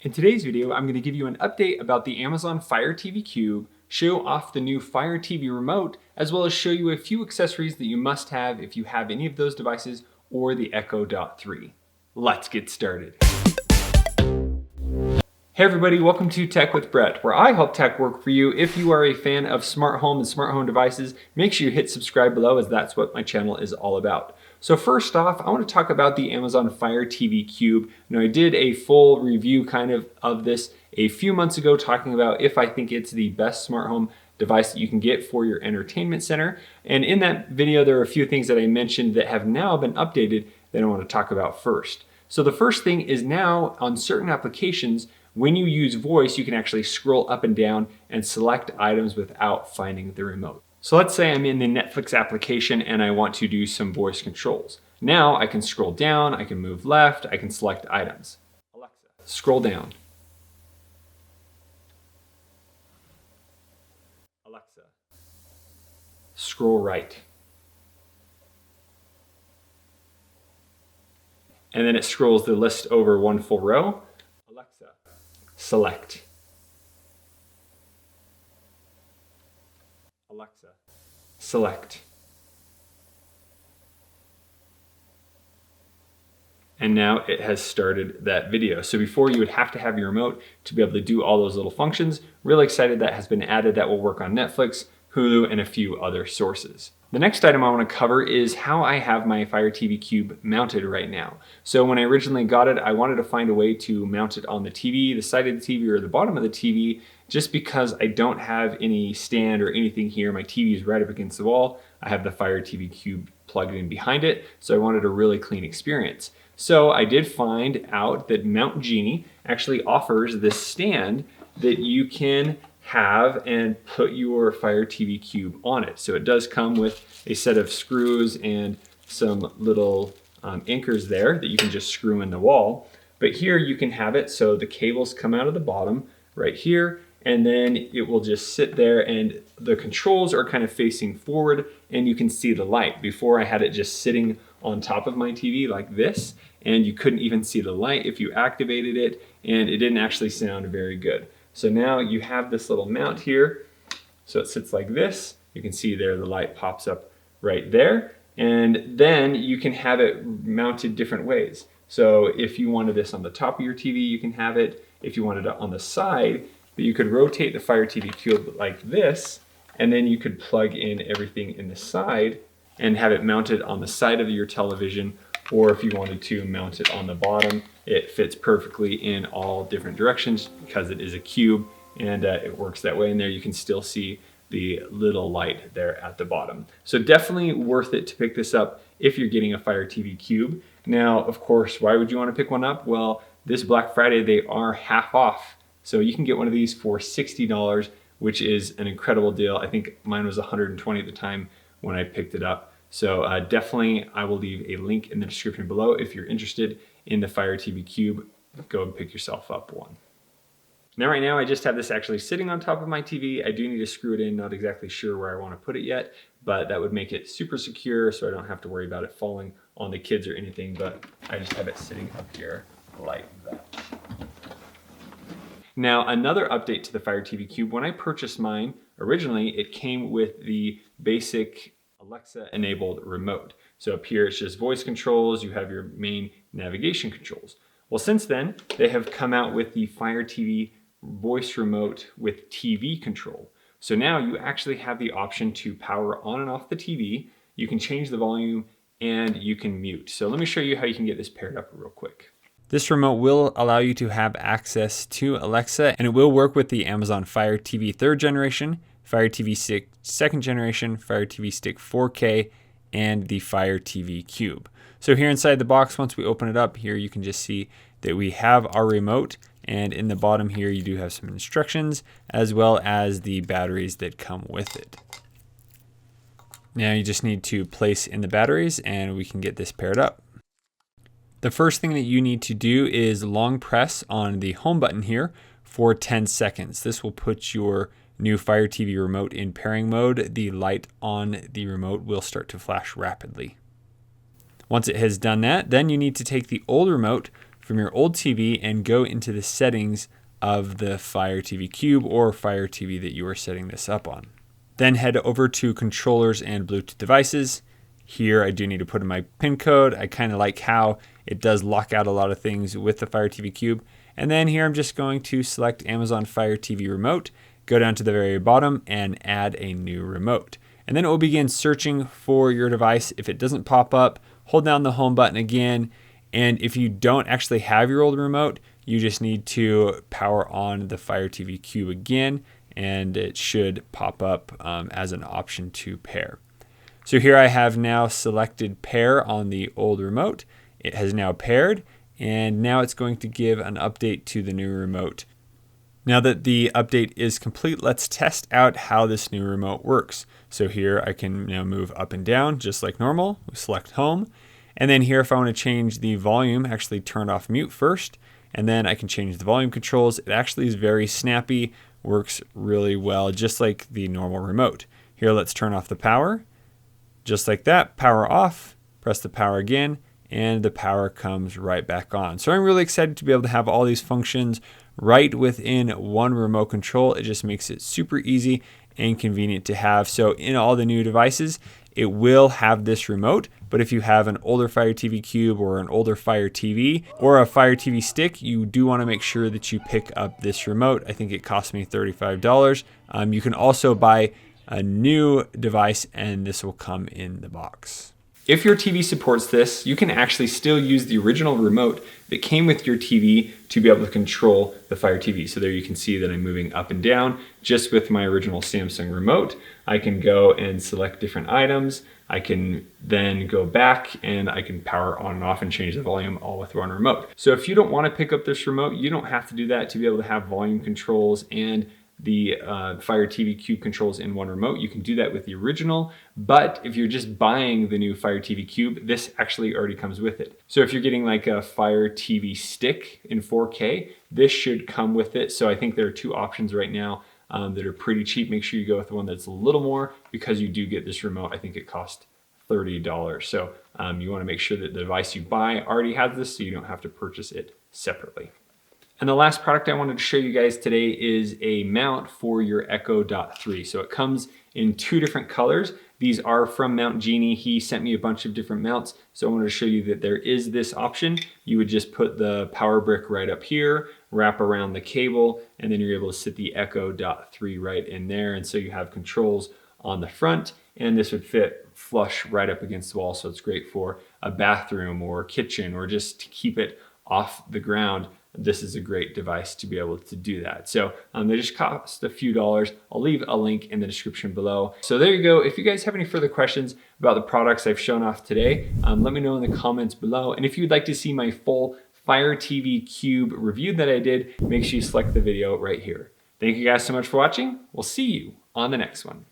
In today's video, I'm going to give you an update about the Amazon Fire TV Cube, show off the new Fire TV remote, as well as show you a few accessories that you must have if you have any of those devices or the Echo Dot 3. Let's get started. Hey everybody, welcome to Tech with Brett, where I help tech work for you. If you are a fan of smart home and smart home devices, make sure you hit subscribe below, as that's what my channel is all about. So first off, I want to talk about the Amazon Fire TV Cube. Now, I did a full review of this a few months ago, talking about if I think it's the best smart home device that you can get for your entertainment center. And in that video, there are a few things that I mentioned that have now been updated that I want to talk about first. So the first thing is, now on certain applications, when you use voice, you can actually scroll up and down and select items without finding the remote. So let's say I'm in the Netflix application and I want to do some voice controls. Now I can scroll down, I can move left, I can select items. Alexa, scroll down. Alexa, scroll right. And then it scrolls the list over one full row. Alexa, select. Alexa, select. And now it has started that video. So before, you would have to have your remote to be able to do all those little functions. Really excited that has been added. That will work on Netflix, Hulu, and a few other sources. The next item I want to cover is how I have my Fire TV Cube mounted right now. So when I originally got it, I wanted to find a way to mount it on the TV, the side of the TV, or the bottom of the TV, just because I don't have any stand or anything here. My TV is right up against the wall. I have the Fire TV Cube plugged in behind it, so I wanted a really clean experience. So I did find out that Mount Genie actually offers this stand that you can have and put your Fire TV Cube on it. So it does come with a set of screws and some little anchors there that you can just screw in the wall. But here you can have it so the cables come out of the bottom right here, and then it will just sit there, and the controls are kind of facing forward and you can see the light. Before, I had it just sitting on top of my TV like this, and you couldn't even see the light if you activated it, and it didn't actually sound very good. So now you have this little mount here. So it sits like this. You can see there the light pops up right there. And then you can have it mounted different ways. So if you wanted this on the top of your TV, you can have it. If you wanted it on the side, but you could rotate the Fire TV Cube like this, and then you could plug in everything in the side and have it mounted on the side of your television. Or if you wanted to mount it on the bottom, it fits perfectly in all different directions because it is a cube, and it works that way. And there you can still see the little light there at the bottom. So definitely worth it to pick this up if you're getting a Fire TV Cube. Now, of course, why would you want to pick one up? Well, this Black Friday, they are half off. So you can get one of these for $60, which is an incredible deal. I think mine was $120 at the time when I picked it up. So definitely, I will leave a link in the description below if you're interested in the Fire TV Cube. Go and pick yourself up one. Now, right now, I just have this actually sitting on top of my TV. I do need to screw it in, not exactly sure where I want to put it yet, but that would make it super secure so I don't have to worry about it falling on the kids or anything, but I just have it sitting up here like that. Now, another update to the Fire TV Cube. When I purchased mine, originally, it came with the basic Alexa enabled remote. So up here, it's just voice controls. You have your main navigation controls. Well, since then, they have come out with the Fire TV voice remote with TV control. So now you actually have the option to power on and off the TV. You can change the volume and you can mute. So let me show you how you can get this paired up real quick. This remote will allow you to have access to Alexa, and it will work with the Amazon Fire TV 3rd generation, Fire TV Stick 2nd generation, Fire TV Stick 4K, and the Fire TV Cube. So here inside the box, once we open it up here, you can just see that we have our remote, and in the bottom here, you do have some instructions as well as the batteries that come with it. Now you just need to place in the batteries and we can get this paired up. The first thing that you need to do is long press on the home button here for 10 seconds. This will put your new Fire TV remote in pairing mode. The light on the remote will start to flash rapidly. Once it has done that, then you need to take the old remote, from your old TV and go into the settings of the Fire TV Cube or Fire TV that you are setting this up on. Then head over to controllers and Bluetooth devices. Here I do need to put in my PIN code. I kind of like how it does lock out a lot of things with the Fire TV Cube. And then here I'm just going to select Amazon Fire TV Remote, go down to the very bottom and add a new remote. And then it will begin searching for your device. If it doesn't pop up, hold down the home button again. And if you don't actually have your old remote, you just need to power on the Fire TV Cube again, and it should pop up as an option to pair. So here I have now selected pair on the old remote. It has now paired, and now it's going to give an update to the new remote. Now that the update is complete, let's test out how this new remote works. So here I can now move up and down just like normal. We select home. And then here if I want to change the volume, actually turn off mute first, and then I can change the volume controls. It actually is very snappy, works really well, just like the normal remote. Here, let's turn off the power. Just like that, power off, press the power again, and the power comes right back on. So I'm really excited to be able to have all these functions right within one remote control. It just makes it super easy and convenient to have. So in all the new devices, it will have this remote, but if you have an older Fire TV Cube or an older Fire TV or a Fire TV stick, you do want to make sure that you pick up this remote. I think it cost me $35. You can also buy a new device and this will come in the box. If your TV supports this, you can actually still use the original remote that came with your TV to be able to control the Fire TV. So there you can see that I'm moving up and down just with my original Samsung remote. I can go and select different items. I can then go back and I can power on and off and change the volume all with one remote. So if you don't want to pick up this remote, you don't have to do that to be able to have volume controls and the Fire TV Cube controls in one remote. You can do that with the original, but if you're just buying the new Fire TV Cube, this actually already comes with it. So if you're getting like a Fire TV stick in 4K, this should come with it. So I think there are two options right now that are pretty cheap. Make sure you go with the one that's a little more because you do get this remote. I think it cost $30. So you want to make sure that the device you buy already has this so you don't have to purchase it separately. And the last product I wanted to show you guys today is a mount for your Echo Dot 3. So it comes in two different colors. These are from Mount Genie. He sent me a bunch of different mounts. So I wanted to show you that there is this option. You would just put the power brick right up here, wrap around the cable, and then you're able to sit the Echo Dot 3 right in there. And so you have controls on the front, and this would fit flush right up against the wall. So it's great for a bathroom or kitchen or just to keep it off the ground. This is a great device to be able to do that. So they just cost a few dollars. I'll leave a link in the description below. So there you go. If you guys have any further questions about the products I've shown off today, let me know in the comments below. And if you'd like to see my full Fire TV Cube review that I did, make sure you select the video right here. Thank you guys so much for watching. We'll see you on the next one.